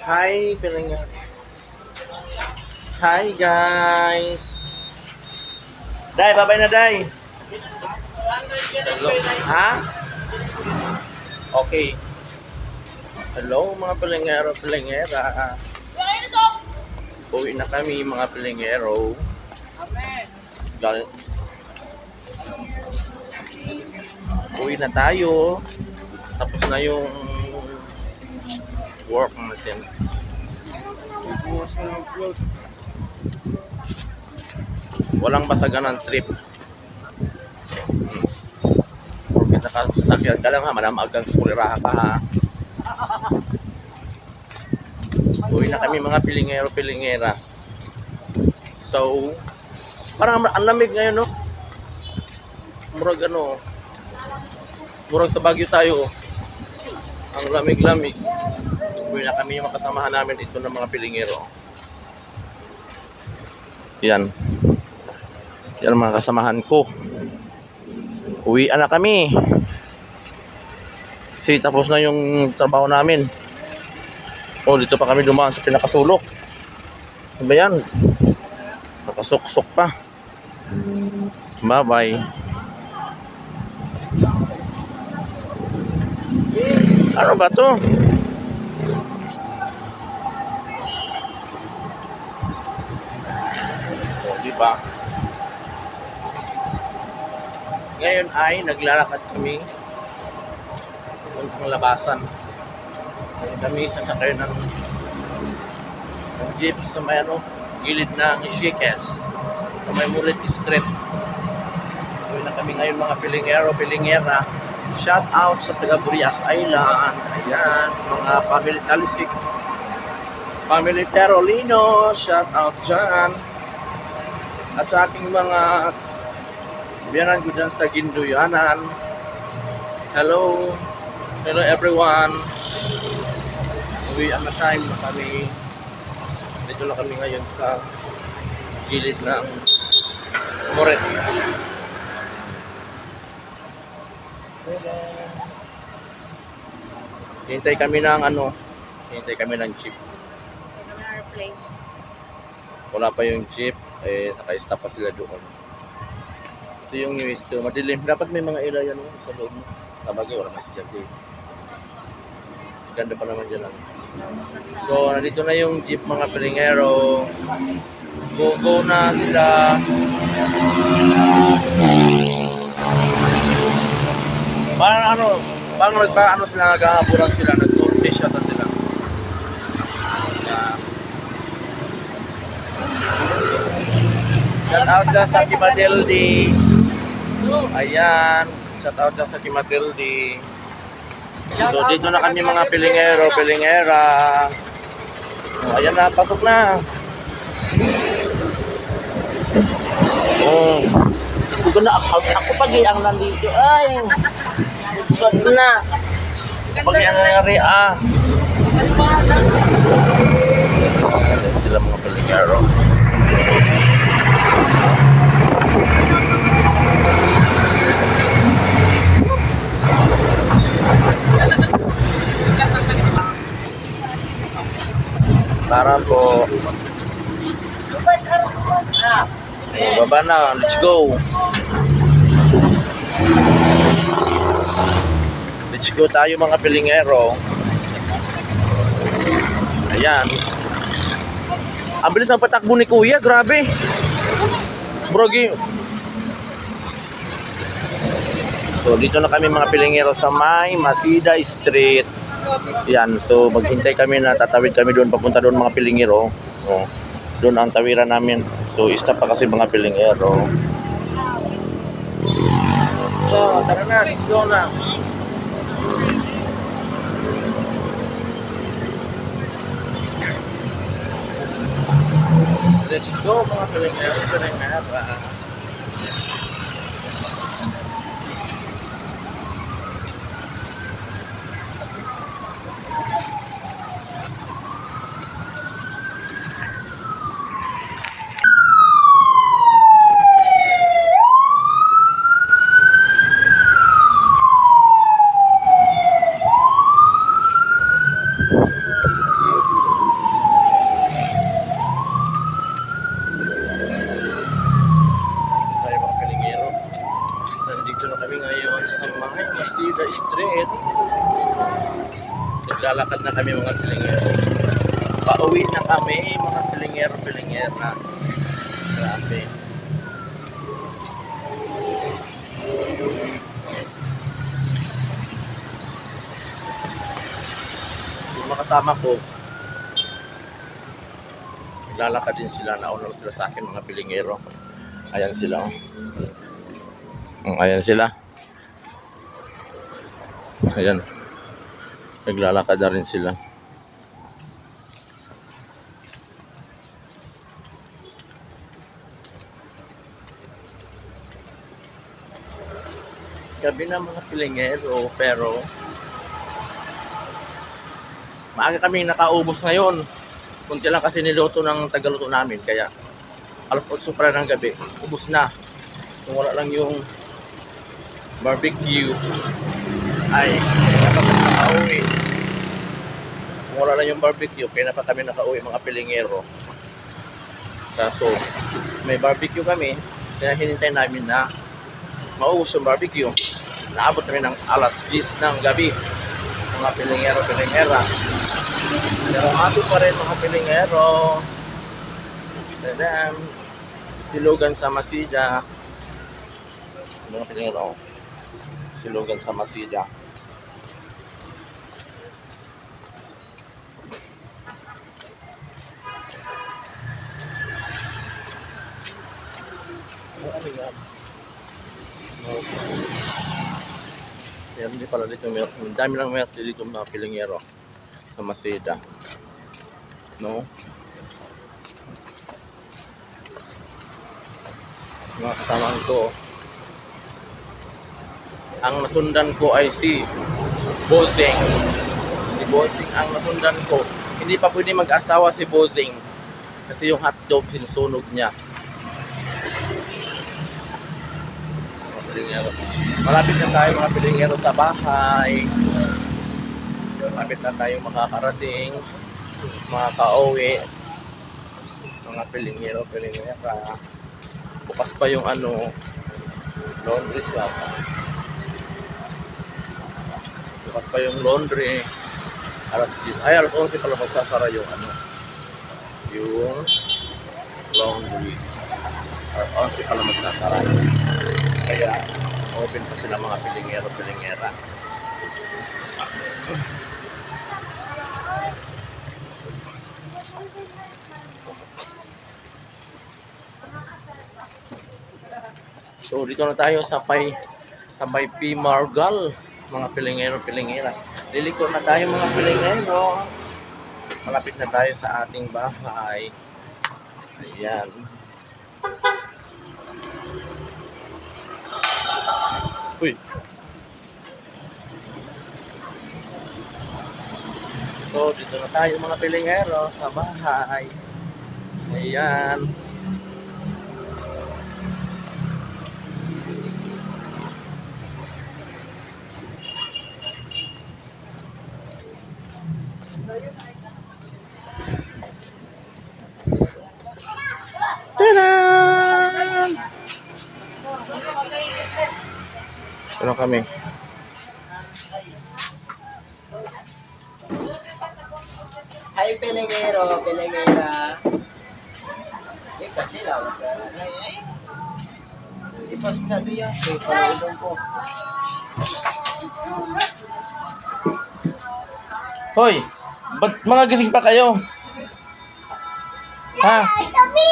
Hi, Pilinga. Hi, guys. Day, babay na, Day. Hello. Ha? Okay. Hello, mga Pilingero, Pilingera. Uwi na kami, mga Pilingero. Gal- Uwi na tayo. Tapos na yung work natin. Walang basagan ng trip. Kita ka sa sakyan ka lang ha, malamag kang kuliraha ka ha. Uwi na kami mga Pilingero, Pilingera. So, parang ang lamig ngayon, no? Murag ano, murag sa Baguio tayo. Ang lamig-lamig. Uwi na kami yung makasamahan namin ito ng mga Pilingero. Yan. Yan mga kasamahan ko. Uwian na kami. Kasi tapos na yung trabaho namin. Oh, dito pa kami dumaan sa pinakasulok. Ano ba yan? Nakasuksok pa. Bye-bye. Ano ba to? Oh, di ba? Ngayon ay naglalakad kami puntang labasan. Kami sasakay ng jeep sa may gilid ng Shikes sa may Murit Street. Uwi na kami ngayon mga Pilingero, Pilingera. Shout out sa taga Burias Island. Ayan, mga family Talisik, family Ferolino, shout out dyan. At sa aking mga biyanan ko dyan sa Ginduyanan. Hello everyone. Uwi ang time na kami. Dito na kami ngayon sa gilid ng Moret. Hintay kami ng hintay kami ng jeep. Wala pa yung jeep, naka-stop pa sila doon. Ito yung news to, madilim. Dapat may mga ilaw yan sa loob. Sabagay, wala na siya dyan. Ganda pa naman dyan. So, nandito na yung jeep mga Pilingero. Go na sila. Parang sila, naghahaburan sila, nag-fish ata sila. Shout out dyan sa Kimatildi. Ayan, shout out dyan sa Kimatildi. So, dito na kami mga Pilingero, Pilingera. Ayan na, pasok na. Gusto na ako pag ang nandito. Ay, gusto na. Pag ang nangyari Ayan sila mga Pilingero. Para po. Baba na, let's go. Let's go tayo mga Pilingero. Ayan. Ang bilis ng patakbo ni Kuya, grabe. Brogi. So dito na kami mga Pilingero sa may Masida Street. Yan, so maghintay kami na tatawid kami doon papunta doon mga Pilingero. Oh, doon ang tawiran namin. So stop pa kasi mga Pilingero. So tara na, let's go na. Let's go mga Pilingero, Pilingera. Naglalakad na kami mga pilingero. Pauwi na kami mga pilingero-pilingera. Grabe. Yung mga kasama ko, naglalakad din sila. Nauna sila sa akin mga pilingero. Ayan sila. Ayan sila. Ayan. Naglalakad na rin sila. Gabi na mga pilingero, pero maaga kami nakaubos ngayon. Kunti lang kasi niluto ng tagaluto namin, kaya alas 8 pa ng gabi, ubos na. Kung wala lang yung barbecue, ay kaya pa kami nakauwi. Kung wala lang yung barbecue, kaya na pa kami nakauwi mga pilingero. Kaso may barbecue kami, kaya hinintay namin na maubos yung barbecue. Naabot kami ng alas 10 ng gabi mga pilingero-pilingera. Pero happy pa rin mga pilingero. Tadam! Silugan sa Masida. Mga pilingero, silugan sa Masida. Ano yan? Meron din pala dito, ang dami lang meron dito mga pilingero sa Masida, no? Mga kasamahan ko, ang nasundan ko ay si Bossing. Si Bossing ang nasundan ko. Hindi pa pwede mag-asawa si Bossing kasi yung hotdog sinusunog niya. Malapit na tayo mga pilingero sa bahay. Malapit na tayo makakarating, makaka-uwi. Mga pilingero-pilingera. Bukas pa yung laundry shop. Bukas pa yung laundry. Alas 11 pala magsasara yung yung laundry. Alas 11 pala magsasara. Kaya open pa sila mga pilingero-pilingera. So dito na tayo sa may P. Margal, mga pilingero-pilingera. Liliko na tayo mga pilingero. Malapit na tayo sa ating bahay. Ayan. Uy. So, dito na tayo mga pilingero sa bahay. Ayan. Tadaan! Ano kami? Hi, pilingero, pilingera. Kasi lang. Ipas na niya. Palulong ko. Hoy! Ba't mga gising pa kayo? Ha? Kami!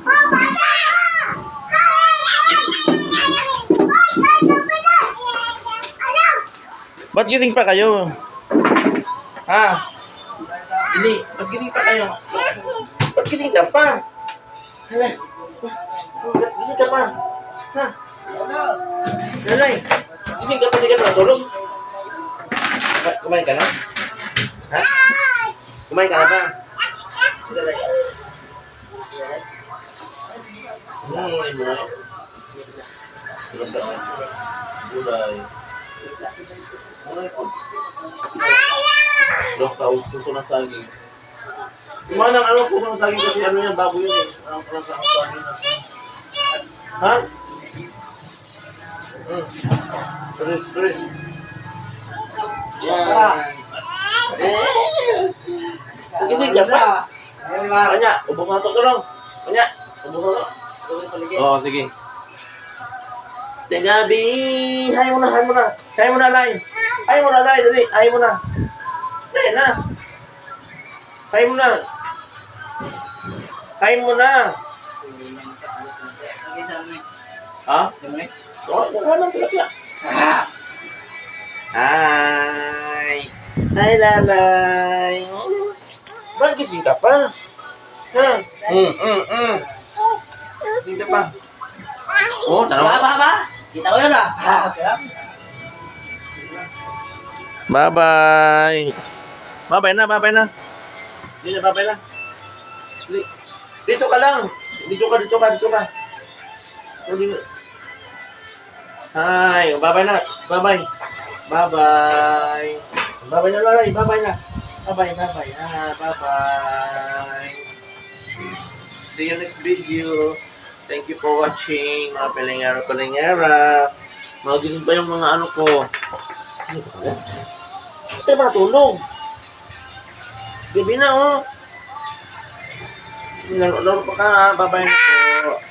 Oh, bata! Ba't gising pa kayo? Ha? Hindi, ba't gising pa kayo? Ba't gising ka pa? Hala, ba't gising ka pa? Ha? Lalay, gising ka pa, di ka pa tulog? Kumain ka na? Ha? Kumain ka na ba? Lalay. Gulay mo. Gulay. Gulay po. Dok, suso na saging. Kumain ang po ng saging kasi yan, bago yun eh. Ang saging na. Ha? Chris. Yan. Gising ka pa. Kanya, ubok na ito tulong. Kanya, ubok na ito. Oo, sige. Gabi, hay mo na, hay mo na. Hay mo na, Lai. Hay mo na, Lai, dali. Hay mo na. Lai na. Hay mo na. Hay mo na. Ha? Oo, wala nang tilapia. Hi. Hi, Lalay. Ba't gising ka pa? Ha? Gising ka pa. Oh, tanong. Ba? Kita ko yun ah. Bye-bye. Bye-bye na, bye-bye na. Hindi na, bye-bye na. Dito ka lang. Dito ka. Hi, bye-bye na. Bye-bye. Bye-bye. Bye-bye na, Lalay. Bye-bye na. Bye-bye. Bye-bye. See you next video. Thank you for watching, mga Pelingera. Magising pa yung mga ano ko. Ito matulog. Gabi na, oh. Laro pa ka. Bye-bye na po.